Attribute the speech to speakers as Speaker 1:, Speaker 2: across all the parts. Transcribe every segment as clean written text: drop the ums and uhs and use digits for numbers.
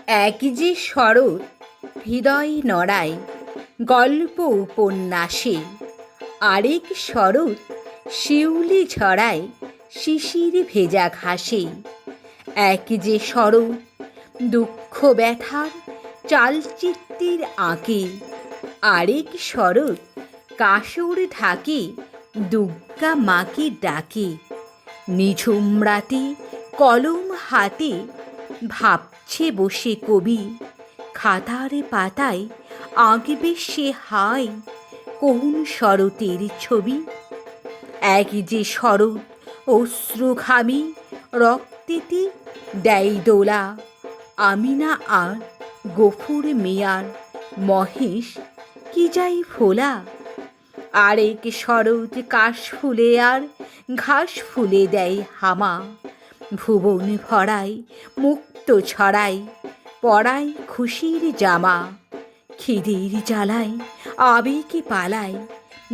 Speaker 1: এক যে শরৎ হৃদয় নড়ায় গল্প উপন্যাসে, আরেক শরৎ শিউলি ঝরায় শিশির ভেজা ঘাসে। এক যে শরৎ দুঃখ ব্যথার চালচিত্রের আঁকে, আরেক শরৎ কাসর ঢাকে দুর্গা মাকে ডাকে। নিঝুম রাতে কলম হাতে ভাবছে বসে কবি, খাতার পাতায় আঁকবে সে হায় কোন শরতের ছবি। এক যে শরৎ অশ্রু ঘামি রক্তেতে দেয় দোলা, আমিনা আর গফুর মিয়ার মহেশ কি যাই ফোলা। আরেক শরৎ কাশ ফুলে আর ঘাস ফুলে দেয় হামা, ভুবন ভরায় মুক্ত ছড়ায় পরায় খুশির জামা। খিদের জ্বালায় আবেগে পালায়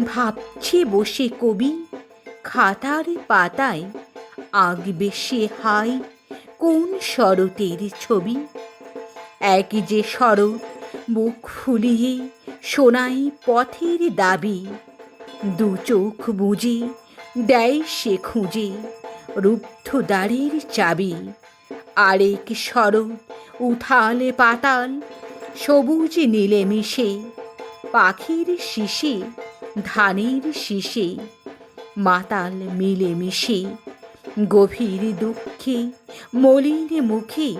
Speaker 1: ভাবছে বসে কবি, খাতার পাতায় আঁকবে সে হায় কোন শরতের ছবি। এক যে শরৎ মুখ ফুলিয়ে শোনায় পথের দাবি, দু চোখ বুজে দেয় সে খুঁজে রুদ্ধ দ্বারের চাবি। আরেক শরৎ উথালে পাতাল সবুজ নীলে মিশে, পাখির শিশে ধানের শীষে মাতাল মিলে মিশে। গভীর দুঃখে মলিন মুখে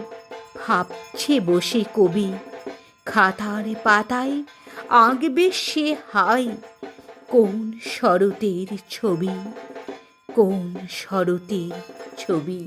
Speaker 1: ভাবছে বসে কবি, খাতার পাতায় আঁকবে সে হায় কোন শরতের ছবি, কোন শরতের ছবি।